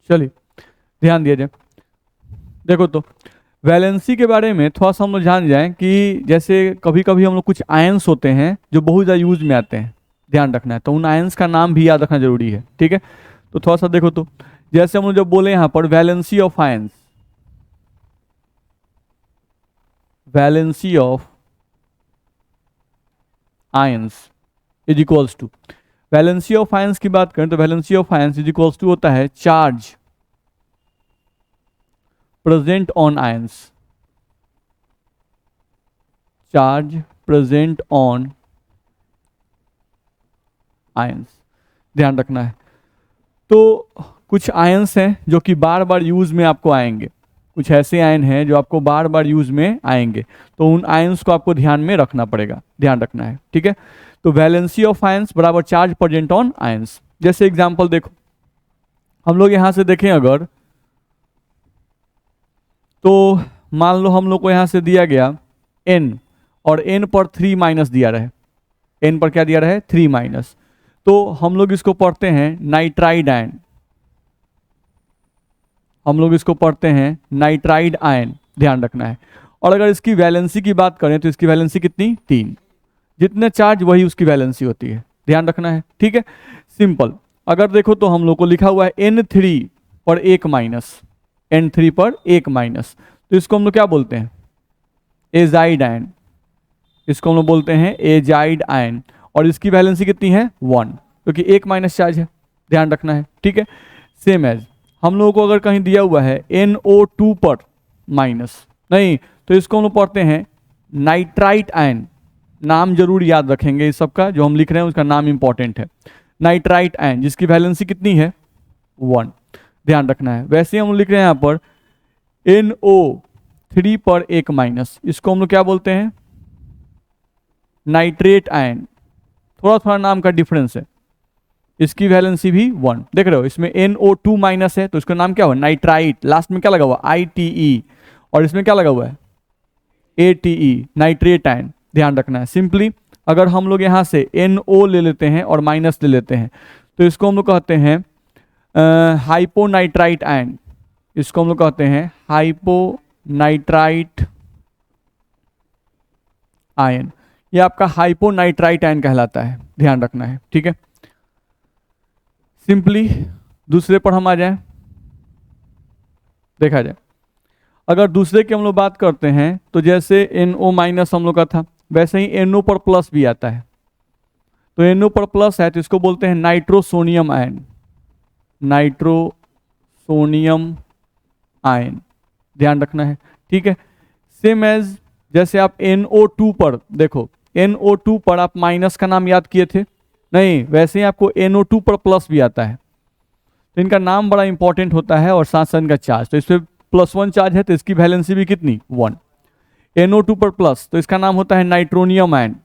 चलिए ध्यान दिया जाए। देखो तो वैलेंसी के बारे में थोड़ा सा हम लोग जान जाएं कि जैसे कभी कभी हम लोग कुछ आयंस होते हैं जो बहुत ज़्यादा यूज में आते हैं, ध्यान रखना है, तो उन आयंस का नाम भी याद रखना जरूरी है। ठीक है, तो थोड़ा सा देखो तो जैसे हम लोग जब बोले यहाँ पर valency of ions, valency of ions is equals to, valency of ions की बात करें तो valency of ions is equals to होता है charge present on ions, charge present on ions, ध्यान रखना है। तो कुछ आयंस हैं जो कि बार बार यूज में आपको आएंगे, कुछ ऐसे आयन हैं जो आपको बार बार यूज में आएंगे, तो उन आयंस को आपको ध्यान में रखना पड़ेगा, ध्यान रखना है। ठीक है, तो वैलेंसी ऑफ आयंस बराबर चार्ज प्रेजेंट ऑन आयंस। जैसे एग्जांपल देखो, हम लोग यहां से देखें अगर, तो मान लो हम लोग को यहां से दिया गया n और n पर 3 माइनस दिया रहे, n पर क्या दिया रहे 3 माइनस, तो हम लोग इसको पढ़ते हैं नाइट्राइड आयन, हम लोग इसको पढ़ते हैं नाइट्राइड आयन, ध्यान रखना है। और अगर इसकी वैलेंसी की बात करें तो इसकी वैलेंसी कितनी 3, जितने चार्ज वही उसकी वैलेंसी होती है, ध्यान रखना है। ठीक है, सिंपल। अगर देखो तो हम लोग को लिखा हुआ है N3 पर 1 माइनस, N3 पर 1 माइनस, तो इसको हम लोग क्या बोलते हैं एजाइड आयन, इसको हम लोग बोलते हैं एजाइड आयन, और इसकी वैलेंसी कितनी है 1, क्योंकि 1 माइनस चार्ज है, ध्यान रखना है। ठीक है, सेम एज हम लोगों को अगर कहीं दिया हुआ है NO2 पर माइनस, नहीं तो इसको हम लोग पढ़ते हैं नाइट्राइट आयन, नाम जरूर याद रखेंगे इस सबका, जो हम लिख रहे हैं उसका नाम इंपॉर्टेंट है, नाइट्राइट आयन, जिसकी वैलेंसी कितनी है 1, ध्यान रखना है। वैसे हम लिख रहे हैं यहाँ पर NO3 पर 1 माइनस, इसको हम लोग क्या बोलते हैं नाइट्रेट आयन, थोड़ा थोड़ा नाम का डिफरेंस है, इसकी वैलेंसी भी 1, देख रहे हो इसमें NO2 माइनस है तो इसका नाम क्या हुआ नाइट्राइट, लास्ट में क्या लगा हुआ ITE, और इसमें क्या लगा हुआ है ATE, नाइट्रेट आयन, ध्यान रखना है। सिंपली अगर हम लोग यहाँ से NO ले लेते हैं और माइनस ले लेते हैं तो इसको हम लोग कहते हैं हाइपोनाइट्राइट आयन, इसको हम लोग कहते हैं हाइपोनाइट्राइट आयन, ये आपका हाइपोनाइट्राइट आयन कहलाता है, ध्यान रखना है। ठीक है, सिंपली दूसरे पर हम आ जाएं, देखा जाए अगर दूसरे की हम लोग बात करते हैं तो जैसे NO माइनस हम लोग का था, वैसे ही NO पर प्लस भी आता है, तो NO पर प्लस है तो इसको बोलते हैं नाइट्रोसोनियम आयन, नाइट्रोसोनियम आयन, ध्यान रखना है। ठीक है, सेम एज जैसे आप NO2 पर देखो, NO2 पर आप माइनस का नाम याद किए थे, नहीं वैसे ही आपको NO2 पर प्लस भी आता है, तो इनका नाम बड़ा इंपॉर्टेंट होता है और साथ साथ इनका चार्ज, तो इस पर +1 चार्ज है तो इसकी वैलेंसी भी कितनी 1, NO2 पर प्लस तो इसका नाम होता है नाइट्रोनियम आयन,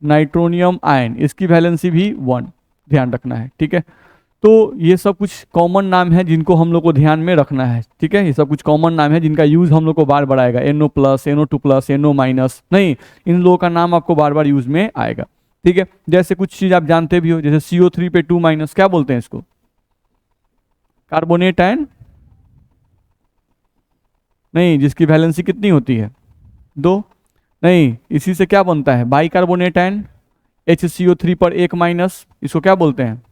नाइट्रोनियम आयन, इसकी वैलेंसी भी 1, ध्यान रखना है। ठीक है, तो ये सब कुछ कॉमन नाम है जिनको हम लोग को ध्यान में रखना है। ठीक है, ये सब कुछ कॉमन नाम है जिनका यूज हम लोग को बार बार आएगा, NO plus, NO2 plus, NO minus, नहीं इन लोगों का नाम आपको बार बार यूज में आएगा। ठीक है, जैसे कुछ चीज आप जानते भी हो, जैसे CO3 पे 2 माइनस क्या बोलते हैं इसको कार्बोनेट आयन, नहीं जिसकी वैलेंसी कितनी होती है 2, नहीं इसी से क्या बनता है बाइकार्बोनेट आयन, HCO3 पर 1 माइनस, इसको क्या बोलते हैं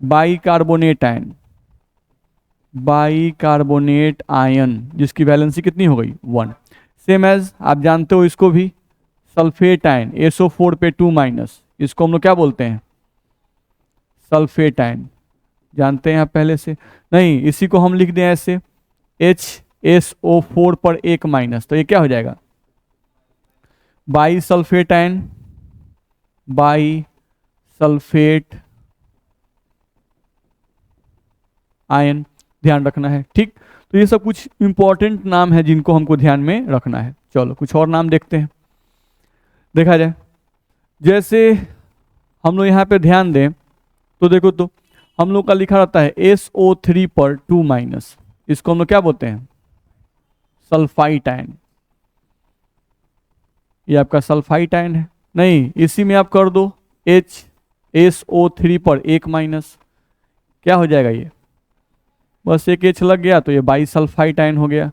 बाइकार्बोनेट आयन, बाइकार्बोनेट आयन, जिसकी वैलेंसी कितनी हो गई 1। सेम एज आप जानते हो इसको भी सल्फेट आयन, SO4 पे 2 माइनस, इसको हम लोग क्या बोलते हैं सल्फेट आयन, जानते हैं आप पहले से, नहीं इसी को हम लिख दें ऐसे HSO4 पर 1 माइनस, तो ये क्या हो जाएगा by sulphate ion, by sulphate ion, ध्यान रखना है। ठीक, तो ये सब कुछ इंपॉर्टेंट नाम है जिनको हमको ध्यान में रखना है। चलो कुछ और नाम देखते हैं, देखा जाए जैसे हम लोग यहाँ पे ध्यान दें तो देखो तो हम लोग का लिखा रहता है SO3 पर 2 माइनस, इसको हम लोग क्या बोलते हैं सल्फाइट आयन, ये आपका सल्फाइट आयन है, नहीं इसी में आप कर दो H SO3 पर एक माइनस, क्या हो जाएगा ये, बस एक H लग गया तो ये बाइसल्फाइड आयन हो गया।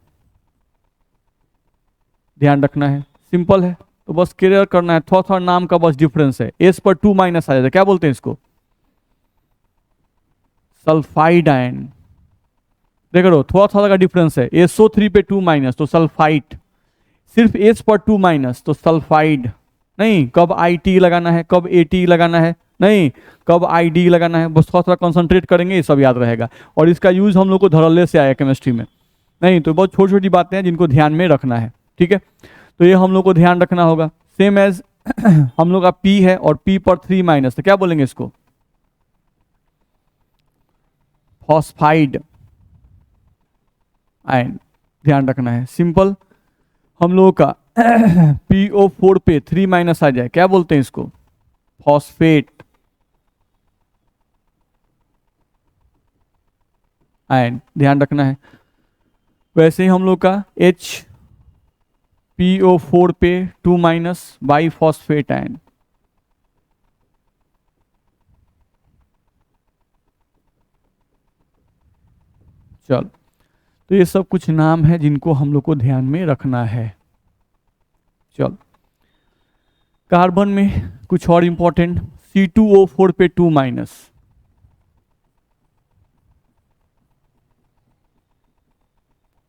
ध्यान रखना है, सिंपल है। तो बस क्लियर करना है, थोड़ा थोड़ा नाम का बस डिफरेंस है। S पर 2 माइनस आ जाता है, क्या बोलते हैं इसको, सल्फाइड आयन। देख लो थोड़ा थोड़ा का डिफरेंस है, SO3 पे 2 माइनस तो सल्फाइड, सिर्फ H पर 2 माइनस तो सल्फाइड। नहीं, कब IT लगाना है, कब AT लगाना है, नहीं कब ID लगाना है, बस थोड़ा थोड़ा कंसंट्रेट करेंगे, ये सब याद रहेगा। और इसका यूज हम लोग को धड़ल्ले से आया केमिस्ट्री में। नहीं तो बहुत छोटी छोटी बातें हैं जिनको ध्यान में रखना है, ठीक है। तो ये हम लोग को ध्यान रखना होगा। सेम एज हम लोग का P है और P पर 3 माइनस, तो क्या बोलेंगे इसको, फॉस्फाइड आयन। ध्यान रखना है, सिंपल। हम लोगों का PO4 पे 3 माइनस आ जाए, क्या बोलते हैं इसको, फॉस्फेट आयन। ध्यान रखना है। वैसे ही हम लोग का HPO4 पे 2 माइनस, बाईफॉस्फेट आयन। चलो, तो ये सब कुछ नाम है जिनको हम लोग को ध्यान में रखना है। चलो, कार्बन में कुछ और इंपॉर्टेंट, C2O4 पे 2 माइनस,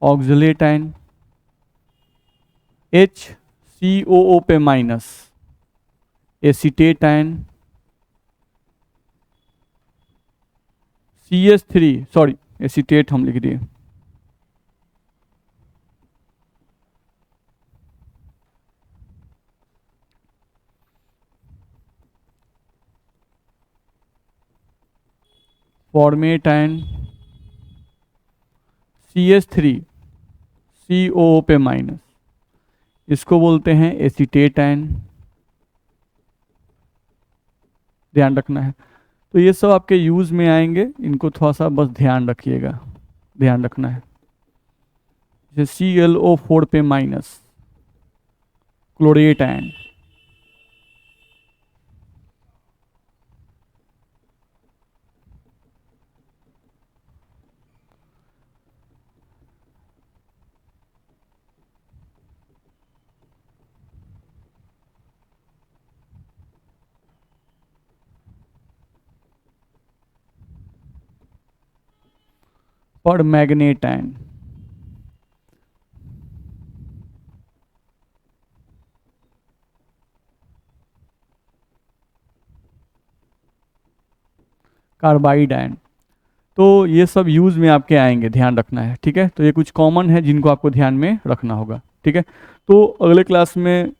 ऑक्सलेट आयन। HCOO पे minus, acetate ion. CH3, sorry acetate हम लिख दिए। फॉर्मेट आयन, CH3 COO पे माइनस, इसको बोलते हैं एसीटेट आयन। ध्यान रखना है। तो ये सब आपके यूज में आएंगे, इनको थोड़ा सा बस ध्यान रखिएगा, ध्यान रखना है। जैसे ClO4 पे माइनस, क्लोरेट आयन। और मैग्नेट आयन। Carbide ion. तो ये सब यूज में आपके आएंगे, ध्यान रखना है, ठीक है। तो ये कुछ कॉमन है जिनको आपको ध्यान में रखना होगा, ठीक है। तो अगले क्लास में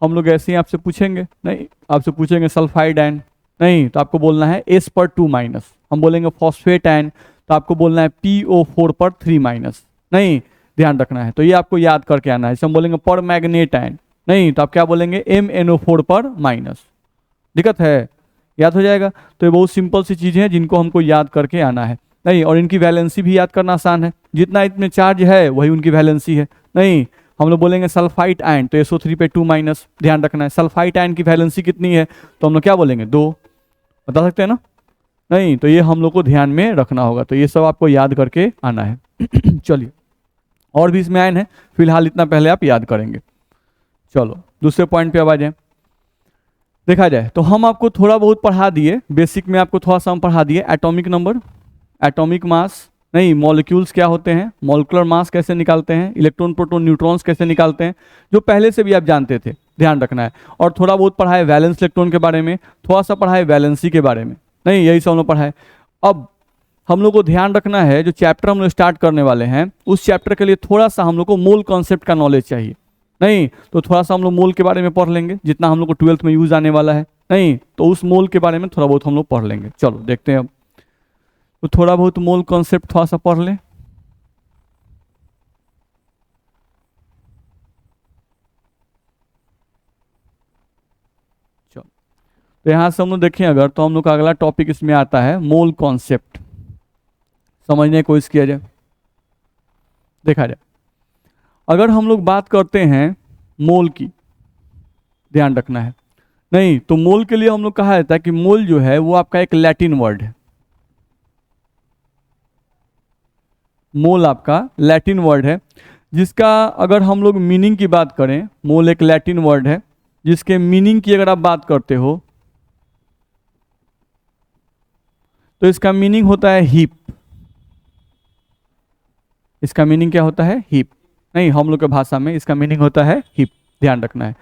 हम लोग ऐसे ही आपसे पूछेंगे, नहीं आपसे पूछेंगे सल्फाइड आयन, नहीं तो आपको बोलना है S पर 2 माइनस। हम बोलेंगे फॉस्फेट आयन, तो आपको बोलना है PO4 पर 3 माइनस। नहीं, ध्यान रखना है। तो ये आपको याद करके आना है। हम बोलेंगे पर मैग्नेट आयन, नहीं तो आप क्या बोलेंगे MnO4 पर माइनस। दिक्कत है, याद हो जाएगा। तो ये बहुत सिंपल सी चीज़ें हैं जिनको हमको याद करके आना है। नहीं, और इनकी वैलेंसी भी याद करना आसान है, जितना इतने चार्ज है वही उनकी वैलेंसी है। नहीं, हम लोग बोलेंगे सल्फाइड आयन तो SO3 पे 2 माइनस। ध्यान रखना है, सल्फाइड आयन की वैलेंसी कितनी है, तो हम लोग क्या बोलेंगे, 2। बता सकते हैं ना। नहीं, तो ये हम लोग को ध्यान में रखना होगा। तो ये सब आपको याद करके आना है। चलिए, और भी इसमें आयन है, फिलहाल इतना पहले आप याद करेंगे। चलो दूसरे पॉइंट पे अब आ जाए। देखा जाए तो हम आपको थोड़ा बहुत पढ़ा दिए, बेसिक में आपको थोड़ा सा हम पढ़ा दिए, एटॉमिक नंबर, एटॉमिक मास, नहीं मॉलिक्यूल्स क्या होते हैं, मॉलिक्यूलर मास कैसे निकालते हैं, इलेक्ट्रॉन प्रोटॉन न्यूट्रॉन्स कैसे निकालते हैं, जो पहले से भी आप जानते थे, ध्यान रखना है। और थोड़ा बहुत पढ़ा है वैलेंस इलेक्ट्रॉन के बारे में, थोड़ा सा पढ़ा है वैलेंसी के बारे में, नहीं यही सब हम लोग पढ़ा है। अब हम लोग को ध्यान रखना है, जो चैप्टर हम लोग स्टार्ट करने वाले हैं उस चैप्टर के लिए थोड़ा सा हम लोग को मोल कॉन्सेप्ट का नॉलेज चाहिए। नहीं तो थोड़ा सा हम लोग मोल के बारे में पढ़ लेंगे, जितना हम लोग को 12th में यूज आने वाला है। नहीं तो उस मोल के बारे में थोड़ा बहुत हम लोग पढ़ लेंगे। चलो देखते हैं अब, तो थोड़ा बहुत मोल कॉन्सेप्ट थोड़ा सा पढ़ लें। चलो, तो यहाँ से हम लोग देखें अगर, तो हम लोग का अगला टॉपिक इसमें आता है मोल कॉन्सेप्ट। समझने की कोशिश किया जाए, देखा जाए अगर हम लोग बात करते हैं मोल की, ध्यान रखना है, नहीं, तो मोल के लिए हम लोग कहा जाता है कि मोल जो है वो आपका एक लैटिन वर्ड है। मोल आपका लैटिन वर्ड है, जिसका अगर हम लोग मीनिंग की बात करें, मोल एक लैटिन वर्ड है जिसके मीनिंग की अगर आप बात करते हो तो इसका मीनिंग होता है हीप। इसका मीनिंग क्या होता है? हीप। नहीं, हम लोग के भाषा में इसका मीनिंग होता है हीप, ध्यान रखना है।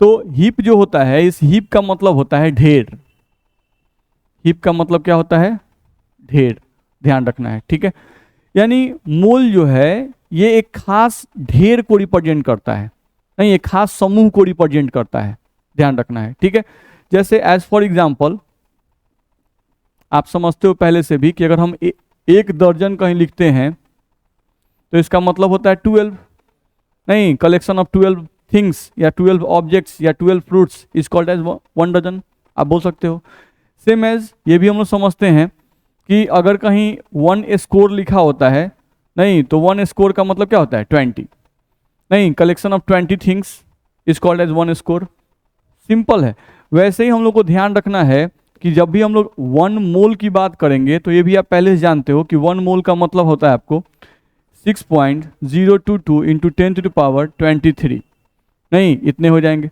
तो हीप जो होता है, इस हीप का मतलब होता है ढेर। हीप का मतलब क्या होता है? ढेर, ध्यान रखना है, ठीक है। यानी मोल जो है ये एक खास ढेर को रिप्रेजेंट करता है, नहीं, एक खास समूह को रिप्रेजेंट करता है, ध्यान रखना है, ठीक है। जैसे एज फॉर एग्जाम्पल, आप समझते हो पहले से भी कि अगर हम एक दर्जन कहीं लिखते हैं तो इसका मतलब होता है 12। नहीं, कलेक्शन ऑफ 12 थिंग्स या 12 ऑब्जेक्ट्स या 12 fruits is called as 1 dozen, आप बोल सकते हो। सेम एज ये भी हम लोग समझते हैं कि अगर कहीं 1 स्कोर लिखा होता है, नहीं, तो 1 स्कोर का मतलब क्या होता है? 20। नहीं, collection of 20 things is called as 1 score. Simple है। वैसे ही हम लोग को ध्यान रखना है कि जब भी हम लोग 1 मोल की बात करेंगे तो ये भी आप पहले से जानते हो कि 1 मोल का मतलब होता है आपको 6.022 इंटू 10⁻23। नहीं, इतने हो जाएंगे,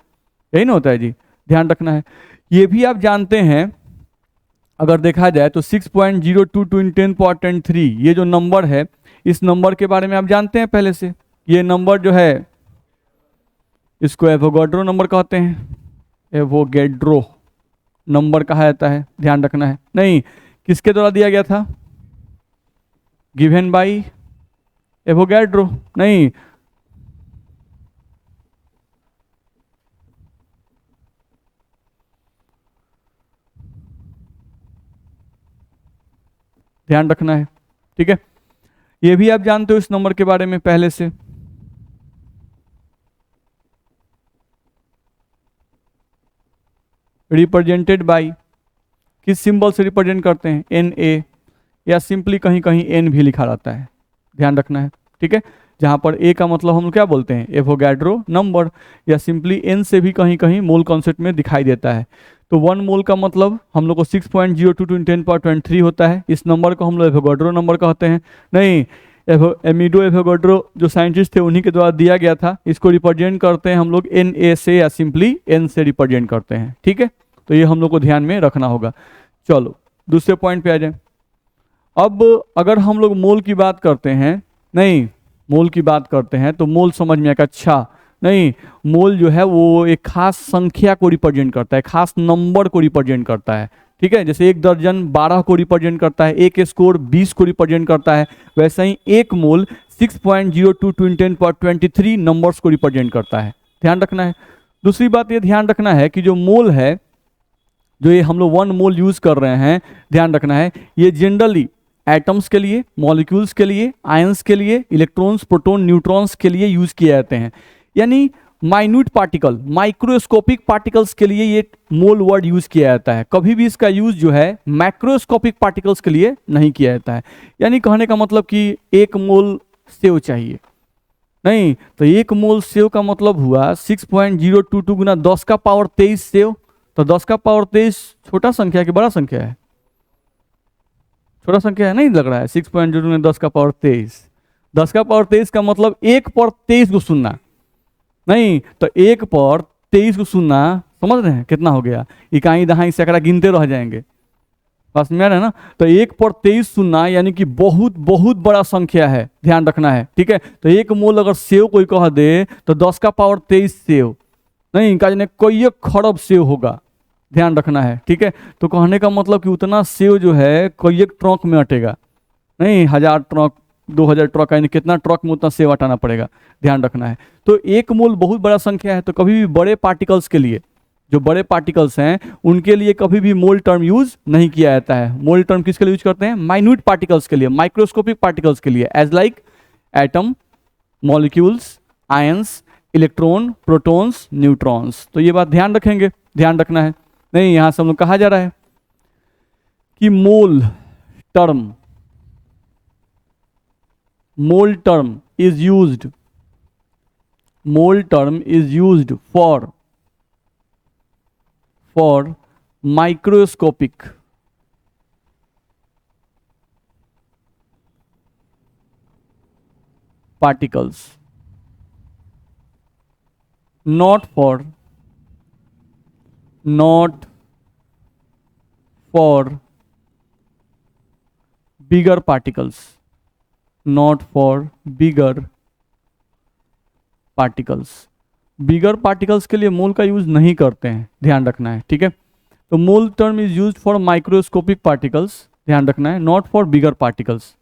यही ना होता है जी, ध्यान रखना है। ये भी आप जानते हैं, अगर देखा जाए तो 6.022 इन 10⁻23 ये जो नंबर है, इस नंबर के बारे में आप जानते हैं पहले से। ये नंबर जो है इसको एवोगाड्रो नंबर कहते हैं। एवोगैड्रो नंबर कहा जाता है, ध्यान रखना है। नहीं, किसके द्वारा दिया गया था? Given by Avogadro. नहीं, ध्यान रखना है, ठीक है। ये भी आप जानते हो इस नंबर के बारे में पहले से। रिप्रेजेंटेड बाई, किस सिंबल से रिप्रेजेंट करते हैं? एन ए, या सिंपली कहीं कहीं एन भी लिखा रहता है, ध्यान रखना है, ठीक है। जहां पर ए का मतलब हम लोग क्या बोलते हैं? एवोगैड्रो नंबर, या सिंपली एन से भी कहीं कहीं मोल कॉन्सेप्ट में दिखाई देता है। तो 1 मोल का मतलब हम लोग को 6.022 10⁻23 होता है। इस नंबर को हम लोग एवोगैड्रो नंबर कहते हैं। नहीं, एमिडो एवोगैड्रो जो साइंटिस्ट थे उन्हीं के द्वारा दिया गया था। इसको रिप्रेजेंट करते हैं हम लोग एन ए से, या सिंपली एन से रिप्रेजेंट करते हैं, ठीक है। तो ये हम लोग को ध्यान में रखना होगा। चलो दूसरे पॉइंट पे आ जाए। अब अगर हम लोग मोल की बात करते हैं, नहीं, मोल की बात करते हैं तो मोल समझ में आएगा। अच्छा, नहीं, मोल जो है वो एक खास संख्या को रिप्रेजेंट करता है, खास नंबर को रिप्रेजेंट करता है, ठीक है। जैसे एक दर्जन 12 को रिप्रेजेंट करता है, एक स्कोर 20 को रिप्रेजेंट करता है, वैसे ही एक मोल 6.022 इन 10⁻23 नंबर्स को रिप्रेजेंट करता है, ध्यान रखना है। दूसरी बात ये ध्यान रखना है कि जो मोल है, जो ये हम लोग 1 मोल यूज कर रहे हैं, ध्यान रखना है, ये जनरली एटम्स के लिए, मॉलिक्यूल्स के लिए, आयंस के लिए, इलेक्ट्रॉन्स, प्रोटॉन, न्यूट्रॉन्स के लिए यूज किए जाते हैं। यानी माइन्यूट पार्टिकल, माइक्रोस्कोपिक पार्टिकल्स के लिए ये मोल वर्ड यूज किया जाता है। कभी भी इसका यूज जो है मैक्रोस्कोपिक पार्टिकल्स के लिए नहीं किया जाता है। यानी कहने का मतलब कि 1 मोल सेव चाहिए, नहीं, तो 1 मोल सेव का मतलब हुआ 6.022 गुना 10⁻23 सेव। तो 10⁻23 छोटा संख्या है कि बड़ा संख्या है? छोटा संख्या है, नहीं लग रहा है? 6.0 में 10⁻23, 10⁻23 का मतलब 1 पर 23 को सुनना, नहीं, तो 1 पर 23 को सुनना, समझ रहे हैं कितना हो गया? इकाई दहाई सैकड़ा गिनते रह जाएंगे, बस में है ना। तो 1 पर 23 सुनना यानी कि बहुत बहुत बड़ा संख्या है, ध्यान रखना है, ठीक है। तो 1 मोल अगर सेव कोई कह दे तो 10⁻23 सेव, नहीं, इनका जाने कई खरब सेव होगा, ध्यान रखना है, ठीक है। तो कहने का मतलब कि उतना सेव जो है कई एक ट्रक में अटेगा, नहीं, 1000 ट्रक, 2000 ट्रक, यानी कितना ट्रक में उतना सेव हटाना पड़ेगा, ध्यान रखना है। तो 1 मोल बहुत बड़ा संख्या है। तो कभी भी बड़े पार्टिकल्स के लिए, जो बड़े पार्टिकल्स हैं उनके लिए कभी भी मोल टर्म यूज नहीं किया जाता है। मोल टर्म किसके लिए यूज करते हैं? माइन्यूट पार्टिकल्स के लिए, माइक्रोस्कोपिक पार्टिकल्स के लिए, as like atom, molecules, ions, electron, protons, neutrons. तो ये बात ध्यान रखेंगे, ध्यान रखना है। नहीं, यहां से हम लोग कहा जा रहा है कि mole term is used, mole term is used for for microscopic particles, not for bigger particles, not for bigger particles. Bigger particles के लिए मोल का यूज नहीं करते हैं, ध्यान रखना है, ठीक है। तो mole term is used for microscopic particles, ध्यान रखना है, नॉट फॉर बिगर पार्टिकल्स।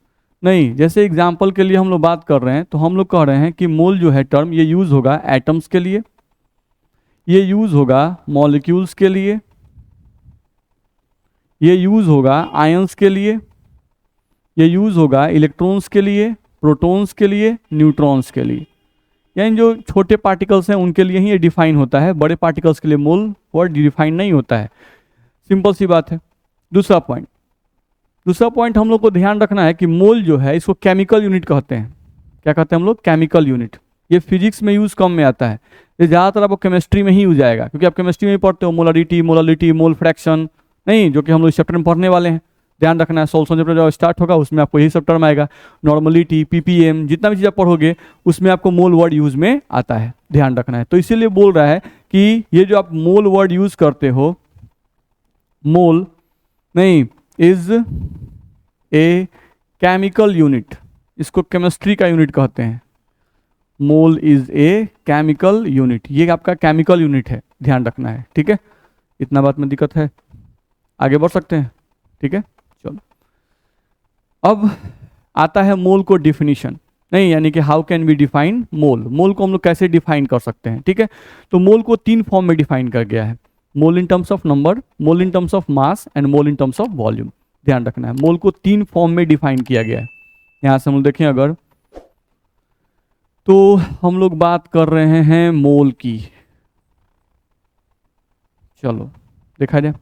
नहीं, जैसे एग्जांपल के लिए हम लोग बात कर रहे हैं तो हम लोग कह रहे हैं कि मोल जो है टर्म ये यूज होगा एटम्स के लिए, ये यूज होगा मॉलिक्यूल्स के लिए, ये यूज होगा आयंस के लिए, ये यूज होगा इलेक्ट्रॉन्स के लिए, प्रोटॉन्स के लिए, न्यूट्रॉन्स के लिए। यानी जो छोटे पार्टिकल्स हैं उनके लिए ही ये डिफाइन होता है, बड़े पार्टिकल्स के लिए मोल वर्ड डिफाइन नहीं होता है। सिंपल सी बात है। दूसरा पॉइंट हम लोग को ध्यान रखना है कि मोल जो है इसको केमिकल यूनिट कहते हैं। क्या कहते हैं हम लोग? Chemical unit. ये फिजिक्स में यूज कम में आता है, ये ज़्यादातर आपको केमिस्ट्री में ही यूज आएगा, क्योंकि आप केमिस्ट्री में ही पढ़ते हो मोलारिटी, मोल फ्रैक्शन, नहीं, जो कि हम लोग इस चैप्टर में पढ़ने वाले हैं। ध्यान रखना है, सोल्यूशन चैप्टर जब स्टार्ट होगा उसमें आपको यही सब टर्म आएगा, नॉर्मलिटी, पीपीएम, जितना भी चीज़ आप पढ़ोगे उसमें आपको मोल वर्ड यूज में आता है, ध्यान रखना है। तो इसीलिए बोल रहा है कि ये जो आप मोल वर्ड यूज करते हो, मोल नहीं, इज ए केमिकल यूनिट, इसको केमिस्ट्री का यूनिट कहते हैं। Mole is a chemical unit, ये आपका केमिकल यूनिट है, ध्यान रखना है, ठीक है। इतना बात में दिक्कत है, आगे बढ़ सकते हैं, ठीक है। चलो, अब आता है मोल को डिफिनीशन, नहीं, यानी कि how can we define mole. मोल को हम लोग कैसे डिफाइन कर सकते हैं, ठीक है। तो मोल को 3 फॉर्म में डिफाइन कर गया है, mole in terms of number, mole in terms of mass and mole in terms of volume. ध्यान रखना है, मोल को 3 फॉर्म में डिफाइन किया गया है। यहां से हम लोग देखें अगर, तो हम लोग बात कर रहे हैं मोल की, चलो देखा जाए।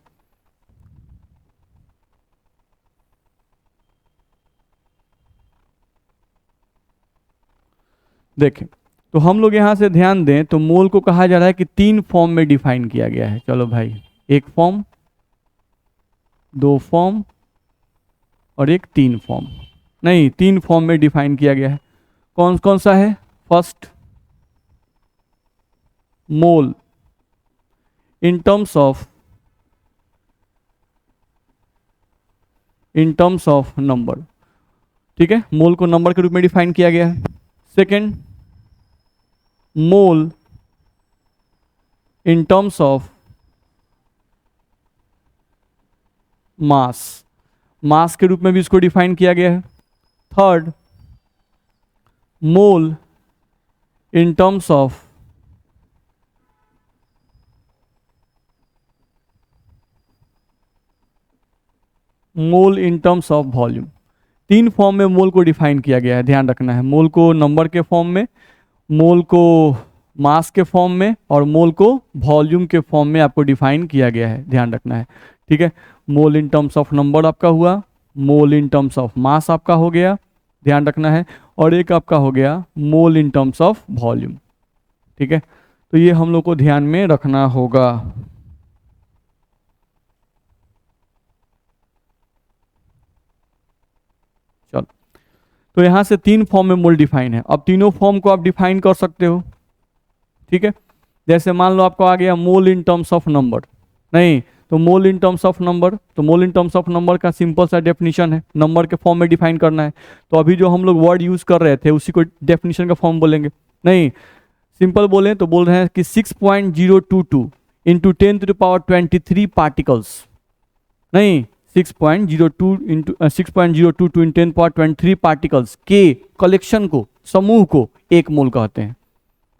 देखें तो हम लोग यहां से ध्यान दें तो मोल को कहा जा रहा है कि 3 फॉर्म में डिफाइन किया गया है। चलो भाई, 1 फॉर्म, 2 फॉर्म और एक 3 फॉर्म, नहीं 3 फॉर्म में डिफाइन किया गया है। कौन कौन सा है? First, mole in terms of number, ठीक है, मोल को नंबर के रूप में डिफाइन किया गया है। Second, mole in terms of mass, mass के रूप में भी इसको डिफाइन किया गया है। Third, mole in terms of volume. 3 form में मोल को डिफाइन किया गया है, ध्यान रखना है। मोल को नंबर के फॉर्म में, मोल को मास के फॉर्म में और मोल को वॉल्यूम के फॉर्म में आपको डिफाइन किया गया है, ध्यान रखना है, ठीक है। Mole in terms of number आपका हुआ, मोल इन टर्म्स ऑफ मास आपका हो गया, ध्यान रखना है, और एक आपका हो गया mole in terms of volume, ठीक है। तो ये हम लोग को ध्यान में रखना होगा। चलो, तो यहां से 3 फॉर्म में मोल डिफाइन है। अब तीनों फॉर्म को आप डिफाइन कर सकते हो, ठीक है। जैसे मान लो आपको आ गया mole in terms of number, नहीं, तो मोल इन टर्म्स ऑफ नंबर, तो मोल इन टर्म्स ऑफ नंबर का सिंपल सा डेफिनेशन है, नंबर के फॉर्म में डिफाइन करना है। तो अभी जो हम लोग वर्ड यूज कर रहे थे उसी को डेफिनेशन का फॉर्म बोलेंगे। नहीं, सिंपल बोलें तो बोल रहे हैं कि 6.022 इंटू 10⁻23 पार्टिकल्स, नहीं, 6.02 इंटू 6.022 इन 10⁻23 पार्टिकल्स के कलेक्शन को, समूह को 1 मोल कहते हैं।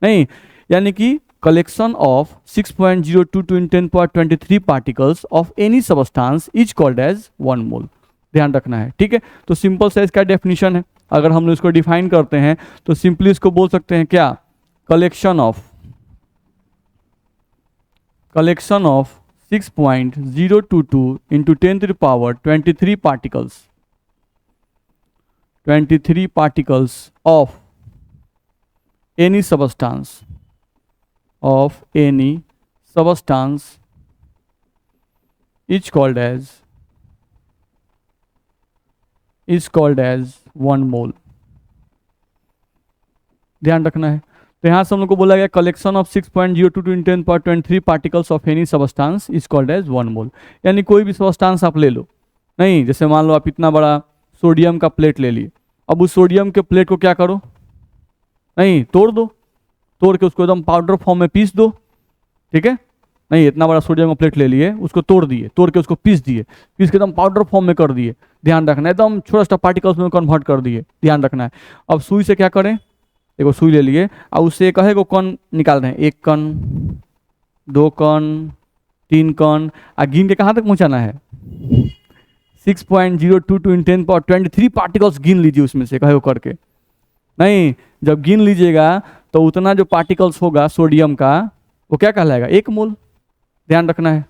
नहीं, यानी कि collection of 6.022 in 10⁻23 particles of any substance is called as 1 mole। ध्यान रखना है, ठीक है। तो सिंपल सा इसका डेफिनेशन है, अगर हम लोग इसको डिफाइन करते हैं तो सिंपली इसको बोल सकते हैं क्या? Collection of 6.022 into 10⁻23 particles of any substance is called as 1 mole. ध्यान रखना है। तो यहां से हम लोग को बोला गया collection of 6.02 to 10^23 particles of any substance is called as 1 mole. यानी कोई भी सबस्टांस आप ले लो, नहीं जैसे मान लो आप इतना बड़ा सोडियम का प्लेट ले लिए, अब उस सोडियम के प्लेट को क्या करो, नहीं तोड़ दो, तोड़ के उसको एकदम पाउडर फॉर्म में पीस दो, ठीक है। नहीं इतना बड़ा सोडियम का प्लेट ले लिए, उसको तोड़ दिए, तोड़ के उसको पीस दिए, पीस के एकदम पाउडर फॉर्म में कर दिए, ध्यान रखना है, एकदम छोटा छोटा पार्टिकल्स में कन्वर्ट कर दिए, ध्यान रखना है। अब सुई से क्या करें, देखो सुई ले लिए और उससे कहे को कण निकाल रहे हैं, 1 कण 2 कण 3 कण, और गिन के कहाँ तक पहुँचाना है, 6.02 टू 10^23 पार्टिकल्स गिन लीजिए उसमें से कहे करके। नहीं जब गिन लीजिएगा तो उतना जो पार्टिकल्स होगा सोडियम का वो क्या कहलाएगा, 1 मोल। ध्यान रखना है।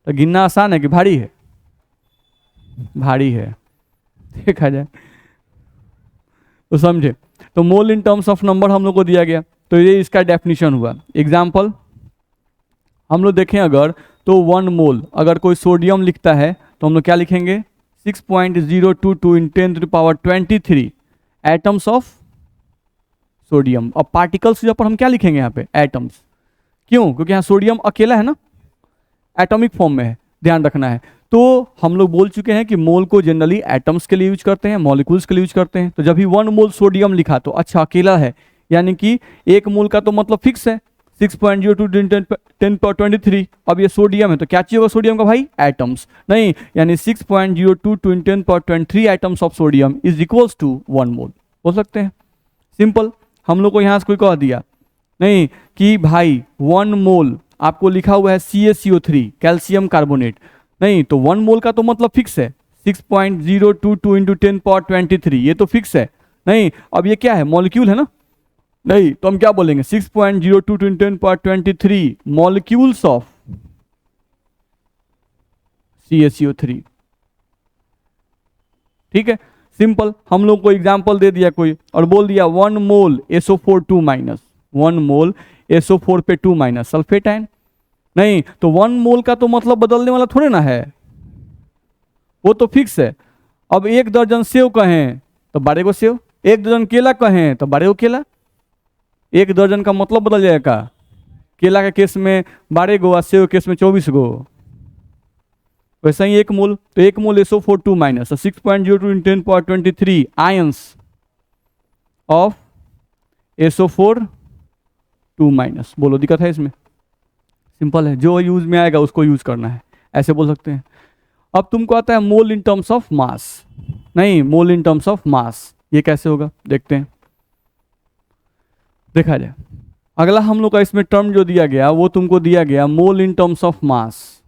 तो गिनना आसान है कि भारी है, भारी है, देखा जाए तो समझे। तो मोल इन टर्म्स ऑफ नंबर हम लोग को दिया गया, तो ये इसका डेफिनेशन हुआ। एग्जाम्पल हम लोग देखें अगर, तो 1 मोल अगर कोई सोडियम लिखता है तो हम लोग क्या लिखेंगे, 6.022 × 10⁻23 एटम्स ऑफ सोडियम। अब पार्टिकल्स के ऊपर हम क्या लिखेंगे यहाँ पे, एटम्स। क्यों, क्योंकि यहाँ सोडियम अकेला है ना, एटॉमिक फॉर्म में है, ध्यान रखना है। तो हम लोग बोल चुके हैं कि मोल को जनरली एटम्स के लिए यूज करते हैं, मॉलिक्यूल्स के लिए यूज करते हैं। तो जब भी 1 मोल सोडियम लिखा तो अच्छा अकेला है, यानी कि 1 मोल का तो मतलब फिक्स है 6.02 × 10⁻23। अब ये सोडियम है तो क्या चाहिए होगा सोडियम का भाई, एटम्स। नहीं यानी 6.02 to 10⁻23 atoms of sodium is equals to 1 mole, बोल सकते हैं। सिंपल। हम लोग को यहाँ से कोई कह दिया नहीं कि भाई 1 मोल आपको लिखा हुआ है CaCO3 कैल्शियम कार्बोनेट, नहीं तो 1 मोल का तो मतलब फिक्स है 6.022 × 10⁻23, ये तो फिक्स है। नहीं अब ये क्या है, मॉलिक्यूल है ना, नहीं तो हम क्या बोलेंगे 6.02 × 10⁻23 मॉलिक्यूल्स ऑफ CaCO3, ठीक है। सिंपल। हम लोग को एग्जाम्पल दे दिया कोई और बोल दिया 1 मोल SO4 2-, 1 मोल SO4 पे 2- सल्फेट आयन। नहीं तो 1 मोल का तो मतलब बदलने वाला थोड़े ना है, वो तो फिक्स है। अब 1 दर्जन सेव कहें तो 12 को सेव, 1 दर्जन केला कहें तो 12 को केला, 1 दर्जन का मतलब बदल जाएगा, केला के केस में 12 गो और सेव के केस में 24 गो। वैसे ही 1 मोल, तो 1 मोल SO4 2-, so 6.02 × 10⁻23 ions of SO4 2-। बोलो दिक्कत है इसमें, सिंपल है, जो यूज में आएगा उसको यूज करना है, ऐसे बोल सकते हैं। अब तुमको आता है मोल इन टर्म्स ऑफ मास, नहीं मोल इन टर्म्स ऑफ मास, ये कैसे होगा देखते हैं, देखा जाए। अगला हम लोग का इसमें टर्म जो दिया गया वो तुमको दिया गया mole in terms of mass.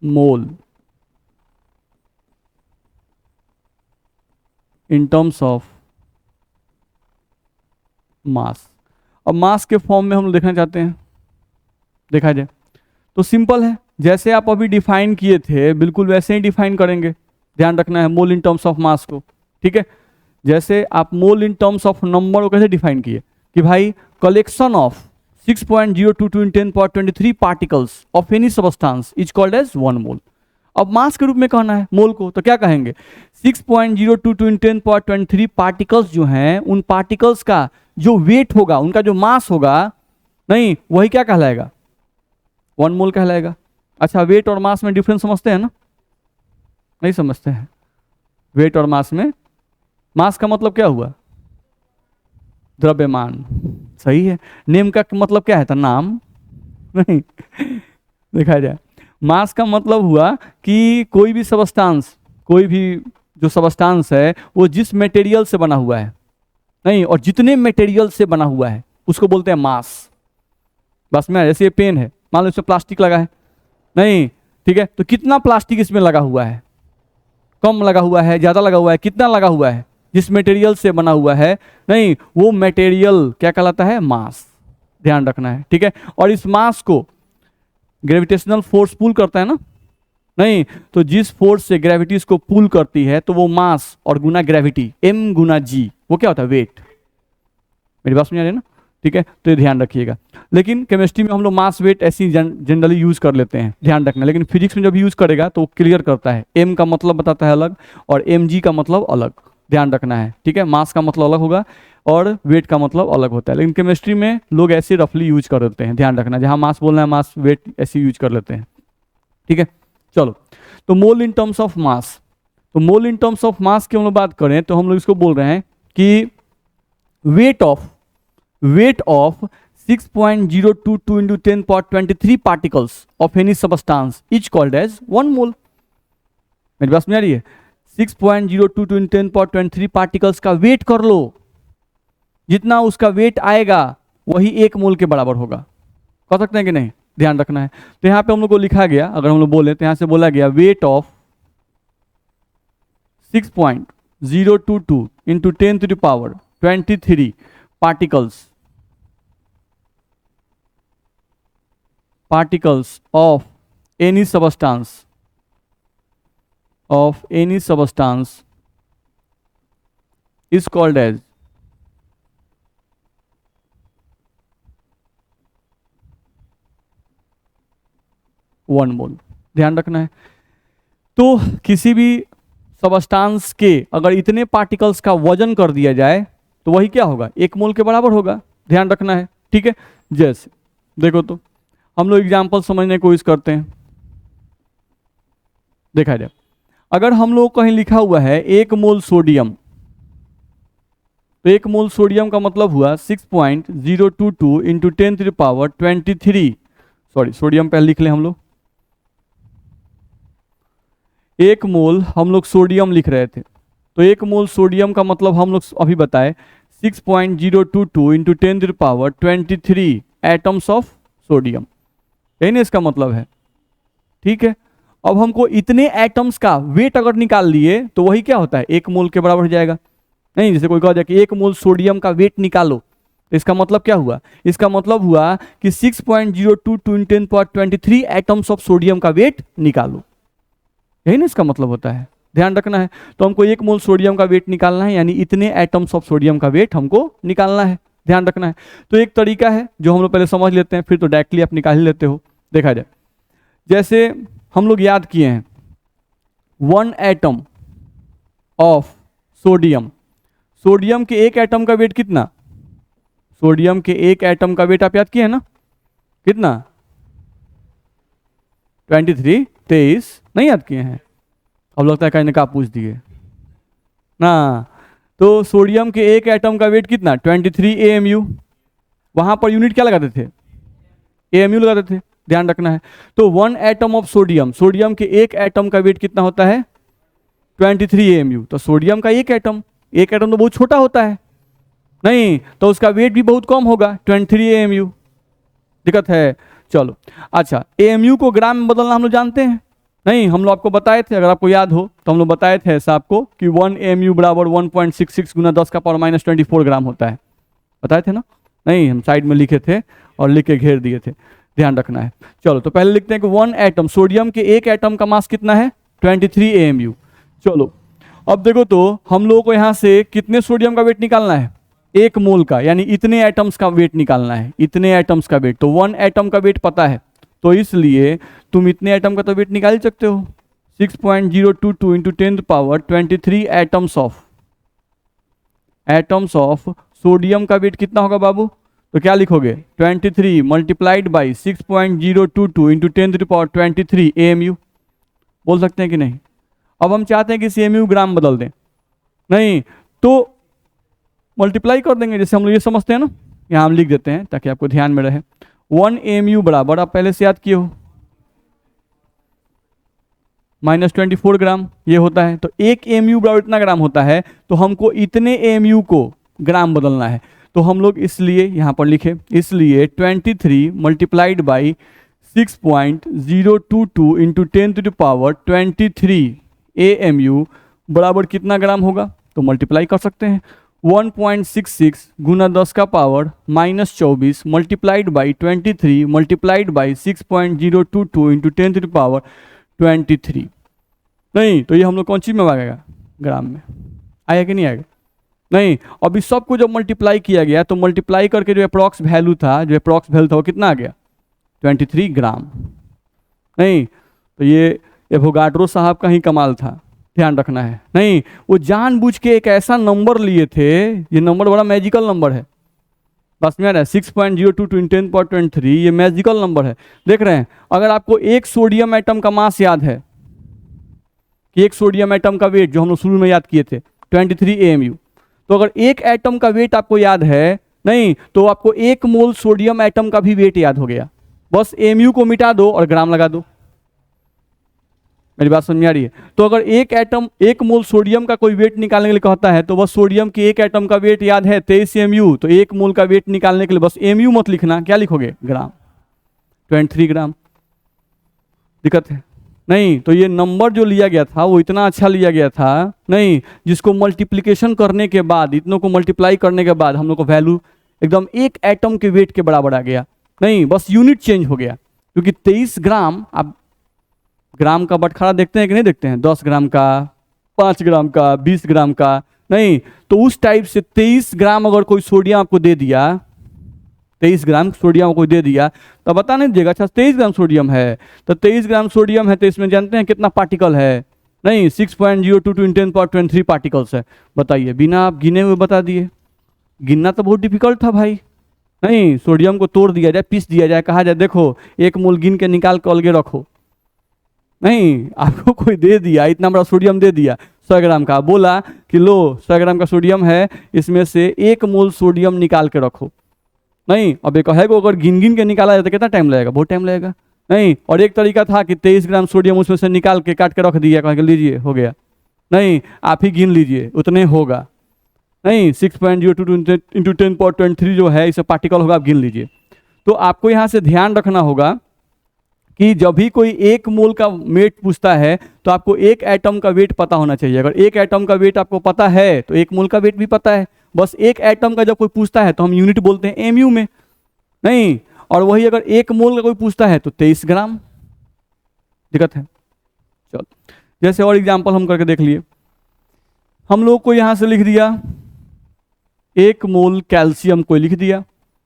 Mole in terms of mass. अब मास के फॉर्म में हम लोग देखना चाहते हैं, देखा जाए तो सिंपल है, जैसे आप अभी डिफाइन किए थे बिल्कुल वैसे ही डिफाइन करेंगे। ध्यान रखना है मोल इन टर्म्स ऑफ मास को, ठीक है। जैसे आप mole in terms of number को कैसे डिफाइन किए कि भाई collection of 6.02 × 10⁻23 particles of any substance is called as 1 mole. अब मास के रूप में कहना है मोल को तो क्या कहेंगे, 6.02 × 10⁻23 पार्टिकल्स जो हैं उन पार्टिकल्स का जो वेट होगा, उनका जो मास होगा, नहीं वही क्या कहलाएगा, 1 मोल कहलाएगा। अच्छा वेट और मास में डिफरेंस समझते हैं ना, नहीं समझते हैं। वेट और मास में, मास का मतलब क्या हुआ, द्रव्यमान, सही है। नेम का मतलब क्या है था, नाम, नहीं देखा जाए मास का मतलब हुआ कि कोई भी सबस्टांस, कोई भी जो सबस्टांस है वो जिस मटेरियल से बना हुआ है, नहीं और जितने मटेरियल से बना हुआ है उसको बोलते हैं मास। बस में जैसे ये पेन है, मान लो इसमें प्लास्टिक लगा है, नहीं ठीक है, तो कितना प्लास्टिक इसमें लगा हुआ है, कम लगा हुआ है, ज्यादा लगा हुआ है, कितना लगा हुआ है, जिस मटेरियल से बना हुआ है, नहीं वो मटेरियल क्या कहलाता है, मास। ध्यान रखना है, ठीक है। और इस मास को ग्रेविटेशनल फोर्स पुल करता है ना, नहीं तो जिस फोर्स से ग्रेविटी इसको पुल करती है तो वो मास और गुना ग्रेविटी m × g, वो क्या होता है, वेट। मेरी बात समझ आ रही है ना, ठीक है, तो ये ध्यान रखिएगा। लेकिन केमिस्ट्री में हम लोग मास वेट ऐसी जनरली यूज कर लेते हैं, ध्यान रखना। लेकिन फिजिक्स में जब यूज करेगा तो क्लियर करता है, एम का मतलब बताता है अलग और एम जी का मतलब अलग, ध्यान रखना है। ठीक है, मास का मतलब अलग होगा और वेट का मतलब अलग होता है। लेकिन केमिस्ट्री में लोग ऐसे रफली यूज कर देते हैं, ध्यान रखना। जहाँ मास बोलना है मास वेट ऐसे यूज कर लेते हैं। ठीक है, चलो, तो मोल इन टर्म्स ऑफ मास, तो मोल इन टर्म्स ऑफ मास की हम लोग बात करें तो हम लोग इसको बोल रहे हैं कि weight of 6.022 into 10 power 23 particles of any substance each called as 1 mole। मेरी बात समझ आ रही है? 6.022 into 10 power 23 पार्टिकल्स का वेट कर लो, जितना उसका वेट आएगा वही 1 मोल के बराबर होगा। कर सकते हैं कि नहीं, ध्यान रखना है। तो यहाँ पे हम लोग को लिखा गया, अगर हम लोग बोले तो यहाँ से बोला गया weight of 6.022 into 10 to the power 23 particles of any substance is called as 1 mole. ध्यान रखना है। तो किसी भी सबस्टांस के अगर इतने पार्टिकल्स का वजन कर दिया जाए तो वही क्या होगा, 1 मोल के बराबर होगा। ध्यान रखना है। ठीक है, जैसे देखो तो हम लोग एग्जाम्पल समझने की कोशिश करते हैं। देखा जाए, अगर हम लोग कहीं लिखा हुआ है 1 मोल सोडियम, तो 1 मोल सोडियम का मतलब हुआ 6.022 into 10 to the power 23, sorry sodium पहले लिख लें हम लोग। 1 मोल हम लोग सोडियम लिख रहे थे, तो 1 मोल सोडियम का मतलब हम लोग अभी बताए 6.022 into 10 to the power 23 atoms of sodium, यही ना इसका मतलब है। ठीक है, अब हमको इतने एटम्स का वेट अगर निकाल लिए तो वही क्या होता है, 1 मोल के बराबर हो जाएगा। नहीं, जैसे कोई कहा जाए कि 1 मोल सोडियम का वेट निकालो, तो इसका मतलब क्या हुआ, इसका मतलब हुआ कि 6.022 × 10⁻23 एटम्स ऑफ सोडियम का वेट निकालो, यही ना इसका मतलब होता है। ध्यान रखना है। तो हमको 1 मोल सोडियम का वेट निकालना है, यानी इतने एटम्स ऑफ सोडियम का वेट हमको निकालना है। ध्यान रखना है। तो एक तरीका है जो हम लोग पहले समझ लेते हैं, फिर तो डायरेक्टली आप निकाल ही लेते हो। देखा जाए, जैसे हम लोग याद किए हैं 1 एटम ऑफ सोडियम, सोडियम के 1 एटम का वेट कितना, सोडियम के 1 एटम का वेट आप याद किए हैं ना, कितना 23 नहीं याद किए हैं, अब लगता है कहीं का आप पूछ दिए ना। तो सोडियम के 1 एटम का वेट कितना 23 AMU, वहां पर यूनिट क्या लगाते थे, AMU लगाते थे। ध्यान रखना है। तो 1 एटम ऑफ सोडियम, सोडियम के 1 एटम का वेट कितना होता है 23 AMU। तो सोडियम का 1 एटम, 1 एटम तो बहुत छोटा होता है, नहीं तो उसका वेट भी बहुत कम होगा 23 AMU। दिक्कत है। चलो अच्छा, AMU को ग्राम में बदलना हम लोग जानते हैं, नहीं हम लोग आपको बताए थे, अगर आपको याद हो तो हम लोग बताए थे ऐसा आपको कि 1 AMU बराबर 1.66 × 10⁻24 ग्राम होता है, बताए थे ना। नहीं, हम साइड में लिखे थे और लिख के घेर दिए थे, ध्यान रखना है। चलो तो पहले लिखते हैं कि 1 एटम, सोडियम के 1 एटम का मास कितना है 23 AMU। चलो अब देखो तो हम लोगों को यहाँ से कितने सोडियम का वेट निकालना है, 1 मोल का, यानी इतने एटम्स का वेट निकालना है, इतने एटम्स का वेट। तो 1 एटम का वेट पता है, तो इसलिए तुम इतने एटम का तो वेट निकाल ही सकते हो। 6.022 इंटू 10⁻23 एटम्स ऑफ सोडियम का वेट कितना होगा बाबू, तो क्या लिखोगे 23 मल्टीप्लाइड बाई 6.022 इंटू 10⁻23 AMU। बोल सकते हैं कि नहीं। अब हम चाहते हैं कि इस AMU ग्राम बदल दें, नहीं तो मल्टीप्लाई कर देंगे, जैसे हम लोग ये समझते हैं ना, यहाँ हम लिख देते हैं ताकि आपको ध्यान में रहे। 1 AMU बराबर, आप पहले से याद किए हो, -24 ग्राम ये होता है। तो 1 AMU बराबर इतना ग्राम होता है, तो हमको इतने AMU को ग्राम बदलना है। तो हम लोग इसलिए यहाँ पर लिखे, इसलिए 23 मल्टीप्लाइड बाई 6.022 इंटू 10⁻23 AMU बराबर कितना ग्राम होगा, तो मल्टीप्लाई कर सकते हैं। 1.66 × 10⁻24 multiplied by 23 multiplied by 6.022 into 10⁻23। नहीं तो ये हम लोग कौन चीज में आएगा, ग्राम में आएगा कि नहीं आएगा, नहीं, अभी सबको जब मल्टीप्लाई किया गया तो मल्टीप्लाई करके जो अप्रॉक्स वैल्यू था, वो कितना आ गया? 23 ग्राम। नहीं, तो ये एवोगाड्रो साहब का ही कमाल था, ध्यान रखना है। नहीं, वो जानबूझ के एक ऐसा नंबर लिए थे, ये नंबर बड़ा मैजिकल नंबर है, बस में आ रहा है 6.02 टू 10.23, ये मैजिकल नंबर है। देख रहे हैं, अगर आपको एक सोडियम एटम का मास याद है कि एक सोडियम एटम का वेट जो हम लोग शुरू में याद किए थे 23 AMU, तो अगर एक एटम का वेट आपको याद है, नहीं तो आपको एक मोल सोडियम एटम का भी वेट याद हो गया। बस AMU को मिटा दो और ग्राम लगा दो। मेरी बात समझ में आ रही है? तो अगर एक मोल सोडियम का कोई वेट निकालने के लिए कहता है तो बस सोडियम की एक एटम का वेट याद है 23 AMU, तो एक मोल का वेट निकालने के लिए बस AMU मत लिखना, क्या लिखोगे? ग्राम। 23 ग्राम। दिक्कत है? नहीं, तो ये नंबर जो लिया गया था वो इतना अच्छा लिया गया था, नहीं, जिसको मल्टीप्लिकेशन करने के बाद, इतनों को मल्टीप्लाई करने के बाद हम लोग को वैल्यू एकदम एक एटम के वेट के बराबर आ गया। नहीं, बस यूनिट चेंज हो गया, क्योंकि 23 ग्राम, आप ग्राम का बटखरा देखते हैं कि नहीं देखते हैं? 10 ग्राम का, 5 ग्राम का, 20 ग्राम का। नहीं, तो उस टाइप से 23 ग्राम अगर कोई सोडियम आपको दे दिया, 23 ग्राम सोडियम कोई दे दिया, तो बता नहीं देगा अच्छा 23 ग्राम सोडियम है, तो 23 ग्राम सोडियम है तो इसमें जानते हैं कितना पार्टिकल है? नहीं, 6.02 टू 10.23 पार्टिकल्स है। बताइए, बिना आप गिने हुए बता दिए। गिनना तो बहुत डिफिकल्ट था भाई। नहीं, सोडियम को तोड़ दिया जाए, पीस दिया जाए, कहा जाए देखो एक मोल गिन के निकाल के अलगे रखो। नहीं, आपको कोई दे दिया, इतना बड़ा सोडियम दे दिया 100 ग्राम का, बोला कि लो 100 ग्राम का सोडियम है, इसमें से एक मोल सोडियम निकाल के रखो। नहीं, अब एक है को अगर गिन गिन के निकाला जाए तो कितना टाइम लगेगा? बहुत टाइम लगेगा। नहीं, और एक तरीका था कि 23 ग्राम सोडियम उसमें से निकाल के काट के रख दिया, कहा लीजिए हो गया। नहीं, आप ही गिन लीजिए, उतने होगा। नहीं, 6.02 इंटू 10.23 जो है इसे पार्टिकल होगा, आप गिन लीजिए। तो आपको यहाँ से ध्यान रखना होगा कि जब भी कोई एक मोल का वेट पूछता है तो आपको एक एटम का वेट पता होना चाहिए। अगर एक एटम का वेट आपको पता है तो एक मोल का वेट भी पता है। बस एक एटम का जब कोई पूछता है तो हम यूनिट बोलते हैं AMU में। नहीं, और वही अगर एक मोल का कोई पूछता है तो 23 ग्राम। दिक्कत है? चलो, जैसे और एग्जांपल हम करके देख लिए। हम लोग को यहां से लिख दिया एक मोल कैल्शियम को लिख दिया,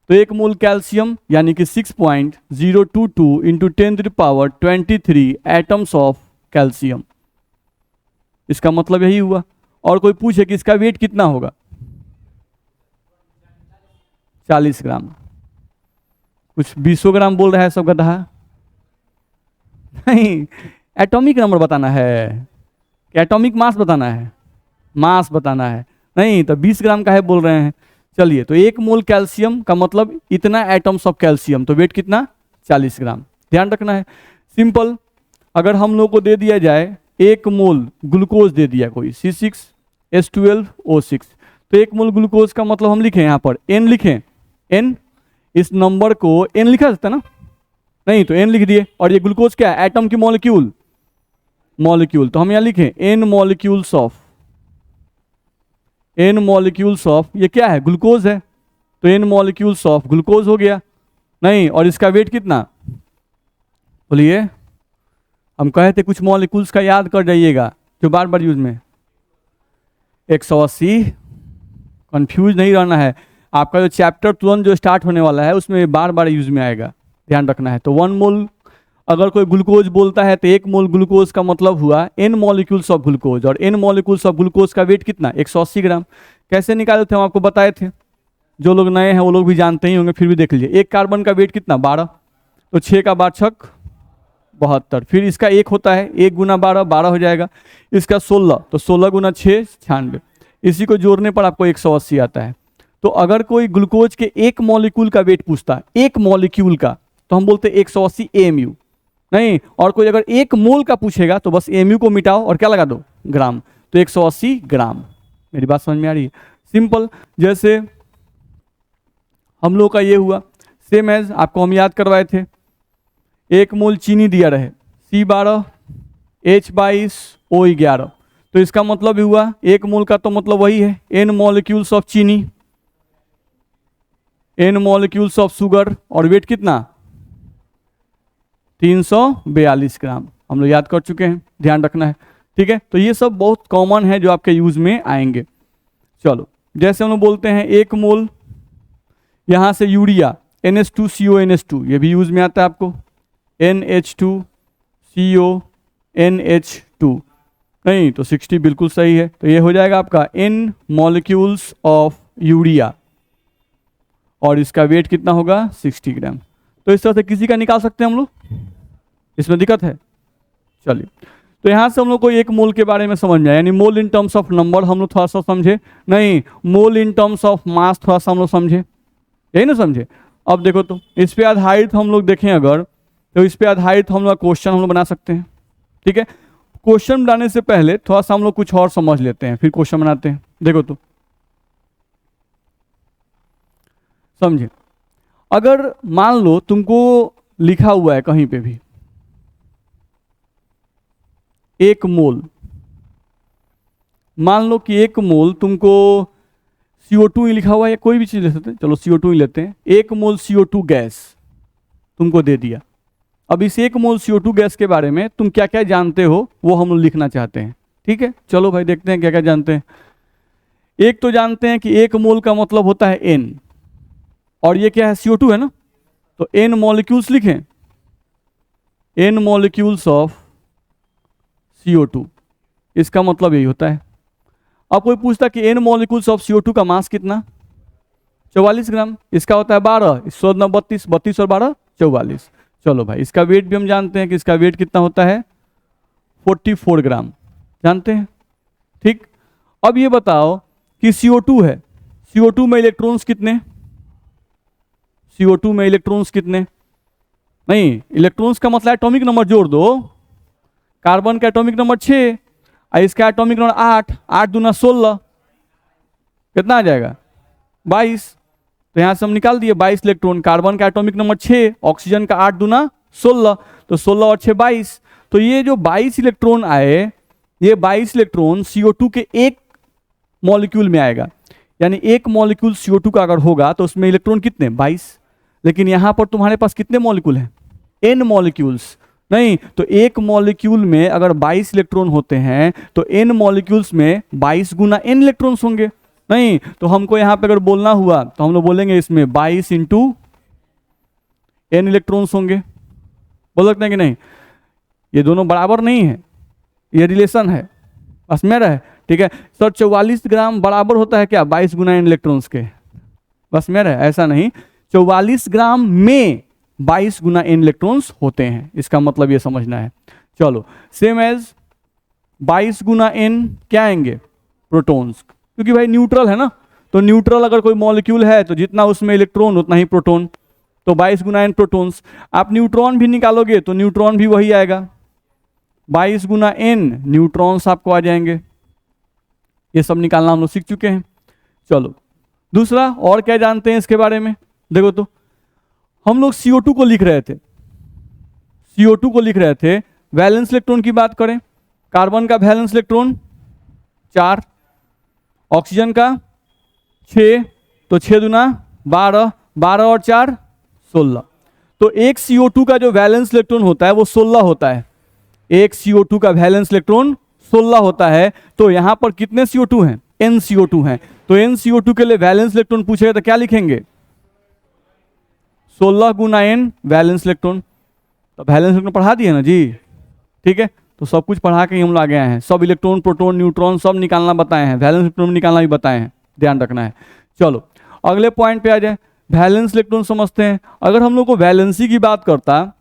तो एक मोल कैल्शियम यानी कि 6.022 इंटू 10⁻23 एटम्स ऑफ कैल्शियम। इसका मतलब यही हुआ। और कोई पूछे कि इसका वेट कितना होगा? 40 ग्राम। कुछ 20 ग्राम बोल रहा है सब गधा। नहीं, एटॉमिक नंबर बताना है, एटॉमिक मास बताना है, मास बताना है। नहीं, तो 20 ग्राम का है बोल रहे हैं। चलिए, तो एक मोल कैल्शियम का मतलब इतना एटम्स ऑफ कैल्शियम, तो वेट कितना? 40 ग्राम। ध्यान रखना है, सिंपल। अगर हम लोग को दे दिया जाए एक मोल ग्लूकोज दे दिया कोई C6H12O6, तो एक मोल ग्लूकोज का मतलब हम लिखें यहाँ पर N लिखें, N, इस नंबर को N लिखा सकता है ना? नहीं, तो N लिख दिए। और ये ग्लूकोज क्या है? एटम की मॉलिक्यूल, मॉलिक्यूल, तो हम यहाँ लिखें N molecules of, N molecules of, ये क्या है? ग्लूकोज है, तो N मॉलिक्यूल्स ऑफ ग्लूकोज हो गया। नहीं, और इसका वेट कितना? बोलिए, हम कहे थे कुछ मॉलिक्यूल्स का याद कर जाइएगा जो बार बार यूज में। 180। कंफ्यूज नहीं रहना है, आपका जो चैप्टर तुरंत जो स्टार्ट होने वाला है उसमें बार बार यूज में आएगा, ध्यान रखना है। तो 1 मोल अगर कोई ग्लूकोज बोलता है तो एक मोल ग्लूकोज का मतलब हुआ N मॉलिक्यूल्स ऑफ ग्लूकोज, और N मॉलिक्यूल्स ऑफ ग्लूकोज का वेट कितना? 180 ग्राम। कैसे निकाले थे हम आपको बताए थे, जो लोग नए हैं वो लोग भी जानते ही होंगे, फिर भी देख लीजिए। एक कार्बन का वेट कितना? 12, तो 6 का 12 छक 72, फिर इसका एक होता है 1 गुना 12, 12 हो जाएगा। इसका 16, तो 16 गुना 6 96, इसी को जोड़ने पर आपको 180 आता है। तो अगर कोई ग्लूकोज के एक मॉलिक्यूल का वेट पूछता है, एक मॉलिक्यूल का, तो हम बोलते हैं 180 AMU। नहीं, और कोई अगर एक मोल का पूछेगा तो बस AMU को मिटाओ और क्या लगा दो? ग्राम, तो 180 ग्राम। मेरी बात समझ में आ रही है? सिंपल। जैसे हम लोग का ये हुआ, सेम एज आपको हम याद करवाए थे, एक मोल चीनी दिया रहे C12 H22 O11, तो इसका मतलब भी हुआ एक मोल का, तो मतलब वही है N मॉलिक्यूल्स ऑफ चीनी, N मॉलिक्यूल्स ऑफ शुगर, और वेट कितना? 342 ग्राम। हम लोग याद कर चुके हैं, ध्यान रखना है, ठीक है। तो ये सब बहुत कॉमन है जो आपके यूज में आएंगे। चलो, जैसे हम लोग बोलते हैं 1 मोल यहाँ से यूरिया NH2CONH2, ये भी यूज में आता है आपको, NH2CONH2, नहीं तो 60 बिल्कुल सही है। तो ये हो जाएगा आपका n मॉलिक्यूल्स ऑफ यूरिया, और इसका वेट कितना होगा 60 ग्राम। तो इस तरह से किसी का निकाल सकते हैं हम लोग, इसमें दिक्कत है। चलिए, तो यहाँ से हम लोग को 1 मोल के बारे में समझ में आया, यानी मोल इन टर्म्स ऑफ नंबर हम लोग थोड़ा सा समझे, नहीं मोल इन टर्म्स ऑफ मास थोड़ा सा हम लोग समझे, यही ना समझे। अब देखो तो इस पे आधारित हम लोग देखें अगर, तो इस पे आधारित हम लोग क्वेश्चन हम लोग बना सकते हैं। ठीक है, क्वेश्चन बनाने से पहले थोड़ा सा हम लोग कुछ और समझ लेते हैं, फिर क्वेश्चन बनाते हैं। देखो तो समझे, अगर मान लो तुमको लिखा हुआ है कहीं पे भी 1 मोल, मान लो कि 1 मोल तुमको CO2 ही लिखा हुआ है, या कोई भी चीज ले सकते हैं, चलो CO2 ही लेते हैं। 1 मोल CO2 गैस तुमको दे दिया। अब इस 1 मोल CO2 गैस के बारे में तुम क्या क्या जानते हो वो हम लोग लिखना चाहते हैं। ठीक है, चलो भाई देखते हैं क्या क्या जानते हैं। एक तो जानते हैं कि 1 मोल का मतलब होता है N, और ये क्या है CO2 है ना, तो N मॉलिक्यूल्स लिखें, N मॉलिक्यूल्स ऑफ CO2, इसका मतलब यही होता है। अब कोई पूछता कि N मॉलिक्यूल्स ऑफ CO2 का मास कितना, 44 ग्राम, इसका होता है 12, 32, 32 और 12 44। चलो भाई, इसका वेट भी हम जानते हैं कि इसका वेट कितना होता है 44 ग्राम, जानते हैं। ठीक, अब ये बताओ कि CO2 है, CO2 में इलेक्ट्रॉन्स कितने, CO2 में इलेक्ट्रॉन्स कितने, नहीं इलेक्ट्रॉन्स का मतलब एटॉमिक नंबर जोड़ दो, कार्बन का एटॉमिक नंबर 6 और इसका एटॉमिक नंबर 8, 8 दूना 16, कितना आ जाएगा 22। तो यहां से हम निकाल दिए 22 इलेक्ट्रॉन, कार्बन का एटॉमिक नंबर 6, ऑक्सीजन का 8 दूना 16, तो 16 और 6 22। तो ये जो 22 इलेक्ट्रॉन आए, ये 22 इलेक्ट्रॉन CO2 के एक मॉलिक्यूल में आएगा, यानी एक मॉलिक्यूल CO2 का अगर होगा तो उसमें इलेक्ट्रॉन कितने 22, लेकिन यहां पर तुम्हारे पास कितने मॉलिक्यूल हैं N मॉलिक्यूल्स, नहीं तो एक मॉलिक्यूल में अगर 22 इलेक्ट्रॉन होते हैं तो N मॉलिक्यूल्स में 22 गुना N इलेक्ट्रॉन्स होंगे, नहीं तो हमको यहां पे अगर बोलना हुआ तो हम लोग बोलेंगे इसमें 22 इंटू N इलेक्ट्रॉन्स होंगे, बोल सकते हैं कि नहीं। ये दोनों बराबर नहीं है, ये रिलेशन है, बस मेरा है। ठीक है सर, 44 ग्राम बराबर होता है क्या 22 गुना N इलेक्ट्रॉन्स के, बस मेरा है, ऐसा नहीं, 44 ग्राम में 22 गुना N इलेक्ट्रॉन्स होते हैं, इसका मतलब ये समझना है। चलो, सेम एज 22 गुना N क्या आएंगे प्रोटॉन्स, क्योंकि भाई न्यूट्रल है ना, तो न्यूट्रल अगर कोई मॉलिक्यूल है तो जितना उसमें इलेक्ट्रॉन उतना ही प्रोटॉन, तो 22 गुना N प्रोटॉन्स। आप न्यूट्रॉन भी निकालोगे तो न्यूट्रॉन भी वही आएगा, 22 गुना N न्यूट्रॉन्स आपको आ जाएंगे। ये सब निकालना हम लोग सीख चुके हैं। चलो दूसरा, और क्या जानते हैं इसके बारे में, देखो तो हम लोग CO2 को लिख रहे थे, CO2 को लिख रहे थे, वैलेंस इलेक्ट्रॉन की बात करें, कार्बन का वैलेंस इलेक्ट्रॉन 4, ऑक्सीजन का 6, तो 6 दूना 12, 12 और 4 16, तो एक CO2 का जो वैलेंस इलेक्ट्रॉन होता है वो 16 होता है, एक CO2 का वैलेंस इलेक्ट्रॉन 16 होता है। तो यहां पर कितने CO2 हैं N CO2 हैं, तो N CO2 के लिए वैलेंस इलेक्ट्रॉन पूछेगा तो क्या लिखेंगे 16 गुना N वैलेंस इलेक्ट्रॉन, तो वैलेंस इलेक्ट्रॉन पढ़ा दिए ना जी। ठीक है, तो सब कुछ पढ़ा के ही हम लोग आगे आए हैं, सब इलेक्ट्रॉन प्रोटॉन न्यूट्रॉन सब निकालना बताए हैं, वैलेंस इलेक्ट्रॉन निकालना भी बताए हैं, ध्यान रखना है। चलो अगले पॉइंट पे आ जाए, वैलेंस इलेक्ट्रॉन समझते हैं। अगर हम लोग को वैलेंसी की बात करता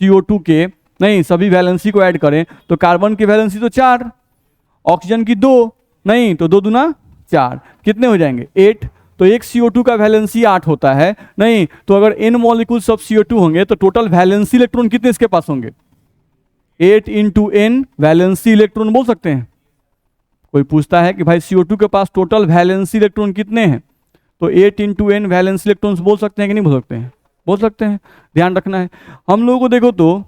CO2 के, नहीं सभी वैलेंसी को ऐड करें तो कार्बन की वैलेंसी तो 4, ऑक्सीजन की 2, नहीं तो 2 दूना 4, कितने हो जाएंगे 8, तो एक CO2 का वैलेंसी 8 होता है, नहीं तो अगर N मॉलिक्यूल्स ऑफ CO2 होंगे तो टोटल वैलेंसी इलेक्ट्रॉन कितने इसके पास होंगे 8 इंटू N वैलेंसी इलेक्ट्रॉन बोल सकते हैं। कोई पूछता है कि भाई CO2 के पास टोटल वैलेंसी इलेक्ट्रॉन कितने हैं, तो 8 इंटू N वैलेंसी इलेक्ट्रॉन्स बोल सकते हैं कि नहीं बोल सकते हैं, बोल सकते हैं, ध्यान रखना है। हम लोगों को देखो तो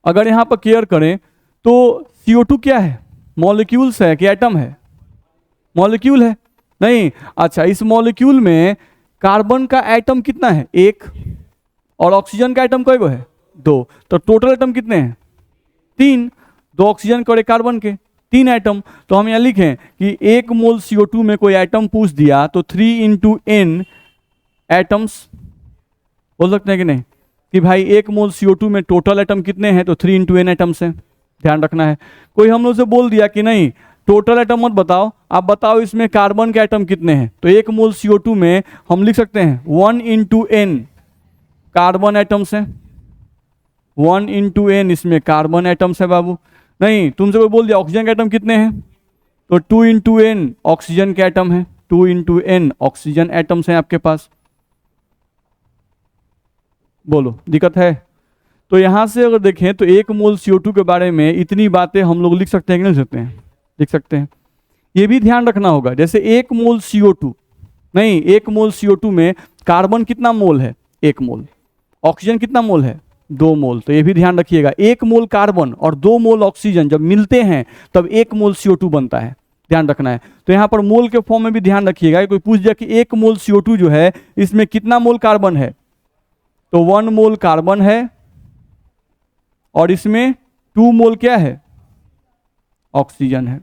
अगर यहां पर केयर करें तो CO2 क्या है मॉलिक्यूल्स है कि एटम है, मॉलिक्यूल है, नहीं अच्छा इस मॉलिक्यूल में कार्बन का एटम कितना है 1, और ऑक्सीजन का एटम कई है 2, तो टोटल एटम कितने हैं 3, 2 ऑक्सीजन के और 1 कार्बन के, 3 एटम। तो हम यहाँ लिखें कि 1 मोल CO2 में कोई एटम पूछ दिया तो 3 इंटू n एटम्स, बोल सकते हैं कि नहीं कि भाई 1 मोल CO2 में टोटल एटम कितने हैं, तो 3 इंटू n एटम्स हैं, ध्यान रखना है। कोई हम लोग से बोल दिया कि नहीं टोटल एटम मत बताओ, आप बताओ इसमें कार्बन के एटम कितने हैं, तो 1 मोल CO2 में हम लिख सकते हैं 1 इंटू n कार्बन एटम्स हैं, 1 इंटू n इसमें कार्बन एटम्स है बाबू। नहीं तुमसे कोई बोल दिया ऑक्सीजन के एटम कितने हैं, तो 2 इंटू n ऑक्सीजन के एटम है, 2 इंटू n ऑक्सीजन एटम्स हैं आपके पास। बोलो दिक्कत है? तो यहां से अगर देखें तो 1 मोल CO2 के बारे में इतनी बातें हम लोग लिख सकते हैं कि नहीं लिख सकते हैं? लिख सकते हैं। ये भी ध्यान रखना होगा, जैसे 1 मोल CO2, नहीं 1 मोल CO2 में कार्बन कितना मोल है, 1 मोल, ऑक्सीजन कितना मोल है, 2 मोल। तो ये भी ध्यान रखिएगा 1 मोल कार्बन और 2 मोल ऑक्सीजन जब मिलते हैं तब 1 मोल CO2 बनता है, ध्यान रखना है। तो यहाँ पर मोल के फॉर्म में भी ध्यान रखिएगा, कोई पूछ दिया कि 1 मोल CO2 जो है इसमें कितना मोल कार्बन है, तो 1 मोल कार्बन है और इसमें 2 मोल क्या है, ऑक्सीजन है।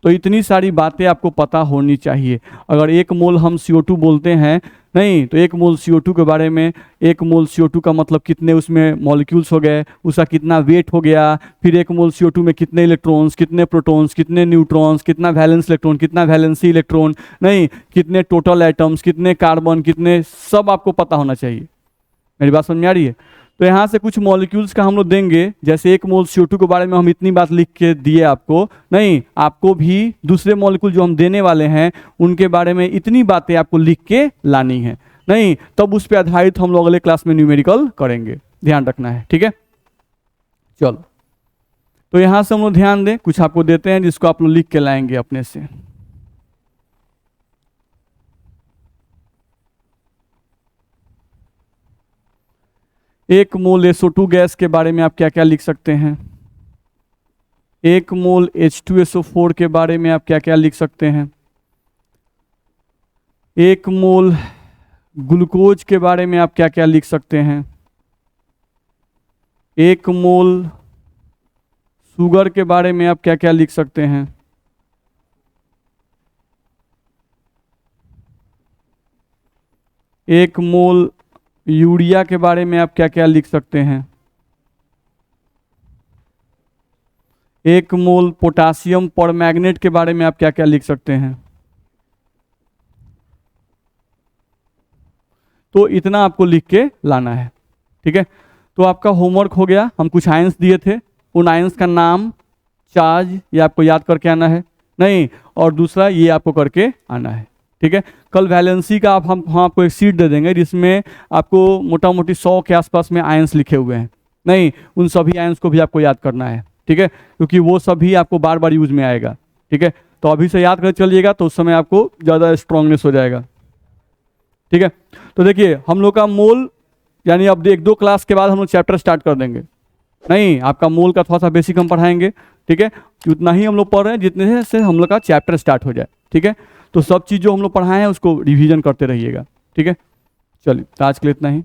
तो इतनी सारी बातें आपको पता होनी चाहिए। अगर 1 मोल हम CO2 बोलते हैं, नहीं तो 1 मोल CO2 के बारे में 1 मोल CO2 का मतलब कितने उसमें मॉलिक्यूल्स हो गए, उसका कितना वेट हो गया, फिर 1 मोल CO2 में कितने इलेक्ट्रॉन्स, कितने प्रोटॉन्स, कितने न्यूट्रॉन्स, कितना वैलेंस इलेक्ट्रॉन, कितना वैलेंसी इलेक्ट्रॉन, नहीं कितने टोटल एटम्स, कितने कार्बन, कितने, सब आपको पता होना चाहिए। मेरी बात समझ में आ रही है? तो यहाँ से कुछ मॉलिक्यूल्स का हम लोग देंगे, जैसे 1 मोल CO2 के बारे में हम इतनी बात लिख के दिए आपको, नहीं आपको भी दूसरे मॉलिक्यूल जो हम देने वाले हैं उनके बारे में इतनी बातें आपको लिख के लानी है, नहीं तब उस पर आधारित हम लोग अगले क्लास में न्यूमेरिकल करेंगे, ध्यान रखना है, ठीक है। चलो तो यहाँ से हम लोग ध्यान दें, कुछ आपको देते हैं जिसको आप लोग लिख के लाएंगे अपने से। एक मोल SO2 गैस के बारे में आप क्या क्या लिख सकते हैं, 1 मोल H2SO4 के बारे में आप क्या क्या लिख सकते हैं, 1 मोल ग्लूकोज के बारे में आप क्या क्या लिख सकते हैं, 1 मोल शुगर के बारे में आप क्या क्या लिख सकते हैं, 1 मोल यूरिया के बारे में आप क्या क्या लिख सकते हैं, 1 मोल पोटासियम परमैंगनेट के बारे में आप क्या क्या लिख सकते हैं। तो इतना आपको लिख के लाना है, ठीक है। तो आपका होमवर्क हो गया, हम कुछ आयंस दिए थे, उन आयंस का नाम, चार्ज ये आपको याद करके आना है, नहीं और दूसरा ये आपको करके आना है, ठीक है। कल वैलेंसी का हम आपको एक शीट दे देंगे जिसमें आपको मोटा मोटी 100 के आसपास में आयंस लिखे हुए हैं, नहीं उन सभी आयंस को भी आपको याद करना है, ठीक है, क्योंकि वो सभी आपको बार बार यूज में आएगा, ठीक है। तो अभी से याद कर चलिएगा तो उस समय आपको ज़्यादा स्ट्रांगनेस हो जाएगा, ठीक है। तो देखिए हम लोग का मोल, यानी अब 1-2 क्लास के बाद हम लोग चैप्टर स्टार्ट कर देंगे, नहीं आपका मोल का थोड़ा सा बेसिक हम पढ़ाएंगे, ठीक है, उतना ही हम लोग पढ़ रहे हैं जितने से हम लोग का चैप्टर स्टार्ट हो जाए, ठीक है। तो सब चीज़ जो हम लोग पढ़ाए हैं उसको रिवीजन करते रहिएगा, ठीक है। चलिए आज के लिए इतना ही।